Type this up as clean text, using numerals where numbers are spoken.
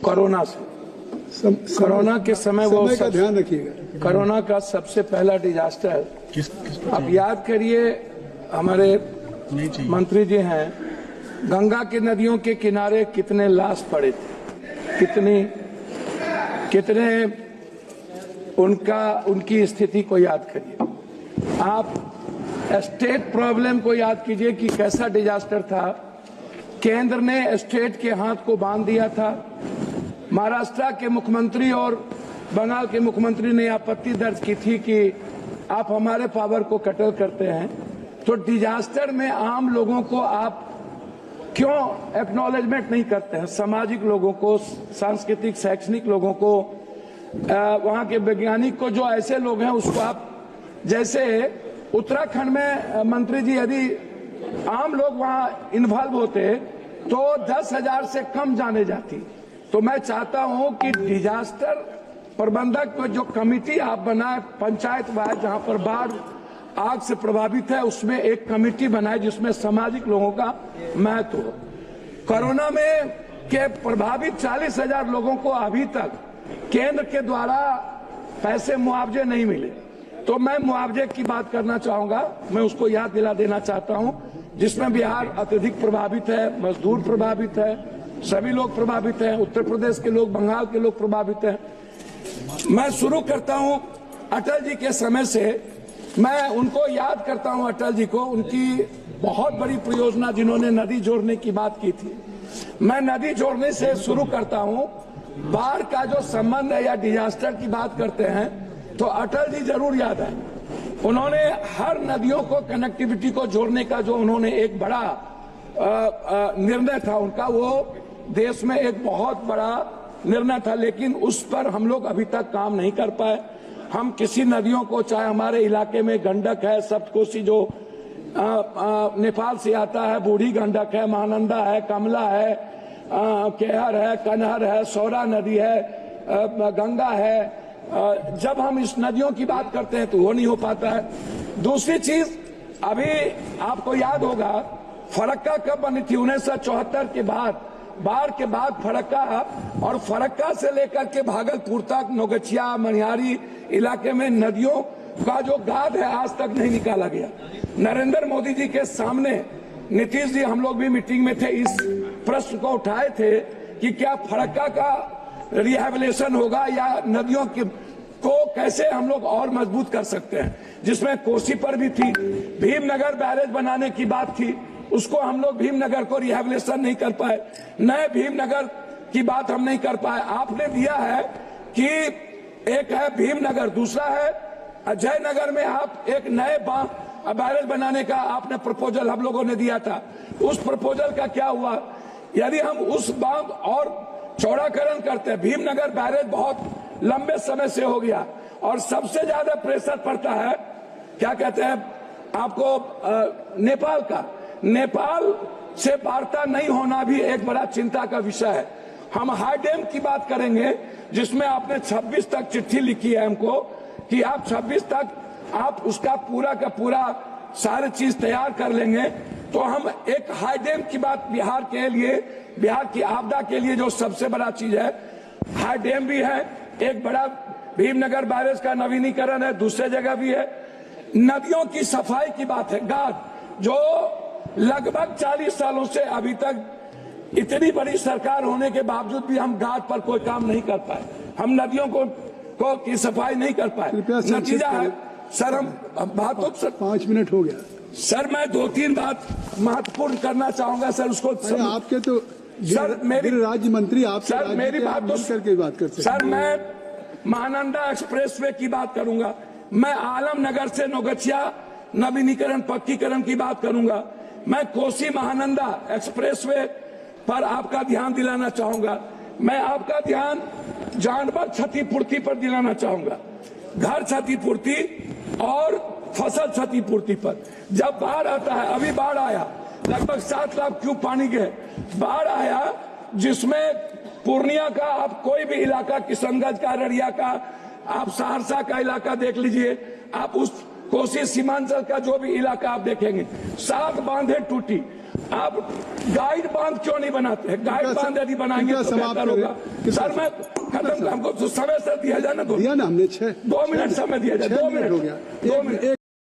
Corona से corona के समय वो का ध्यान रखिएगा। कोरोना का सबसे पहला डिजास्टर अब याद करिए, हमारे मंत्री जी हैं, गंगा की नदियों के किनारे कितने लाश पड़े थे, कितने उनकी स्थिति को याद करिए। आप स्टेट प्रॉब्लम को याद कीजिए कि कैसा डिजास्टर था। केंद्र ने स्टेट के हाथ को बांध दिया था। महाराष्ट्र के मुख्यमंत्री और बंगाल के मुख्यमंत्री ने आपत्ति दर्ज की थी कि आप हमारे पावर को कटल करते हैं। तो डिजास्टर में आम लोगों को आप क्यों एक्नॉलेजमेंट नहीं करते हैं? सामाजिक लोगों को, सांस्कृतिक शैक्षणिक लोगों को, वहां के वैज्ञानिक को, जो ऐसे लोग हैं उसको आप, जैसे उत्तराखंड में मंत्री जी यदि आम लोग वहां इन्वॉल्व होते तो 10,000 से कम जाने जाती। तो मैं चाहता हूं कि डिजास्टर प्रबंधक जो कमेटी आप बनाए पंचायत वाइज, जहां पर बाढ़ आग से प्रभावित है, उसमें एक कमेटी बनाए जिसमें सामाजिक लोगों का महत्व हो। कोरोना में के प्रभावित 40,000 लोगों को अभी तक केंद्र के द्वारा पैसे मुआवजे नहीं मिले। तो मैं मुआवजे की बात करना चाहूंगा, मैं उसको याद दिला देना चाहता हूं, जिसमें बिहार अत्यधिक प्रभावित है, मजदूर प्रभावित है, सभी लोग प्रभावित हैं, उत्तर प्रदेश के लोग, बंगाल के लोग प्रभावित हैं। मैं शुरू करता हूं अटल जी के समय से। मैं उनको याद करता हूं, अटल जी को, उनकी बहुत बड़ी परियोजना जिन्होंने नदी जोड़ने की बात की थी। मैं नदी जोड़ने से शुरू करता हूं। बाढ़ का जो संबंध है या डिजास्टर की बात करते हैं तो अटल जी जरूर याद है। उन्होंने हर नदियों को, कनेक्टिविटी को जोड़ने का जो उन्होंने एक बड़ा निर्णय था उनका, वो देश में एक बहुत बड़ा निर्णय था, लेकिन उस पर हम लोग अभी तक काम नहीं कर पाए। हम किसी नदियों को, चाहे हमारे इलाके में गंडक है, सप्तकोशी जो नेपाल से आता है, बूढ़ी गंडक है, महानंदा है, कमला है, केहर है, कनहर है, सौरा नदी है, गंगा है। जब हम इस नदियों की बात करते हैं तो वो नहीं हो पाता है। दूसरी चीज, अभी आपको याद होगा फरक्का कब बनी थी? 1974 के बाद, बाढ़ के बाद फरक्का, और फरक्का से लेकर के भागलपुर तक, नौगछिया, मनिहारी इलाके में नदियों का जो गाद है आज तक नहीं निकाला गया। नरेंद्र मोदी जी के सामने नीतीश जी, हम लोग भी मीटिंग में थे, इस प्रश्न को उठाए थे कि क्या फरक्का का रिहेबिलिटेशन होगा या नदियों को कैसे हम लोग और मजबूत कर सकते हैं, जिसमें कोसी पर भी थी। भीमनगर बैरेज बनाने की बात थी, उसको हम लोग भीमनगर को रिहेबिलिटेशन नहीं कर पाए। नए भीमनगर की बात हम नहीं कर पाए। आपने दिया है कि एक है भीमनगर, दूसरा है अजयनगर में आप एक नए बैरेज बनाने का आपने प्रपोजल हम लोगों ने दिया था। उस प्रपोजल का क्या हुआ? यदि हम उस बांध और चौड़ाकरण करते हैं, भीमनगर बैरेज बहुत लंबे समय से हो गया और सबसे ज्यादा प्रेशर पड़ता है, क्या कहते हैं आपको, नेपाल का। नेपाल से वार्ता नहीं होना भी एक बड़ा चिंता का विषय है। हम हाई डैम की बात करेंगे, जिसमें आपने 26 तक चिट्ठी लिखी है हमको कि आप 26 तक आप उसका पूरा का पूरा सारी चीज तैयार कर लेंगे। तो हम एक हाई डैम की बात बिहार के लिए, बिहार की आपदा के लिए जो सबसे बड़ा चीज है, हाई डैम भी है, एक बड़ा भीमनगर बैरेज का नवीनीकरण है, दूसरे जगह भी है। नदियों की सफाई की बात है, गाद, जो लगभग 40 सालों से अभी तक इतनी बड़ी सरकार होने के बावजूद भी हम गाद पर कोई काम नहीं कर पाए। हम नदियों को की सफाई नहीं कर पाए। नतीजा है सर, हम बात तो सर 5 मिनट हो गया सर, मैं 2-3 बात महत्वपूर्ण करना चाहूंगा सर। उसको आपके तो सर, मेरी राज्य मंत्री आप सर, मेरी बात तो करके बात कर सकते सर। मैं महानंदा एक्सप्रेसवे की बात करूंगा, मैं आलमनगर से नौगछिया नवीनीकरण पक्कीकरण की बात करूंगा, मैं कोसी महानंदा एक्सप्रेसवे पर आपका ध्यान दिलाना चाहूंगा, मैं आपका ध्यान जानवर क्षतिपूर्ति पर दिलाना चाहूंगा, घर क्षतिपूर्ति और फसल क्षतिपूर्ति पर। जब बाढ़ आता है, अभी बाढ़ आया, लगभग 7 लाख क्यूब पानी के बाढ़ आया, जिसमें पूर्णिया का आप कोई भी इलाका, किशनगंज का, अररिया का, आप सहरसा का इलाका देख लीजिए, आप उस कोसी सीमांचल का जो भी इलाका आप देखेंगे, 7 बांधें टूटी। आप गाइड बांध क्यों नहीं बनाते हैं? गाइड बांध यदि बनाएंगे तो बेहतर होगा। सर मैं खत्म, हमको समय से दिया जाए ना, दिया ना हमने 6 2 मिनट समय दिया जाए, 2 मिनट हो गया। 2 मिनट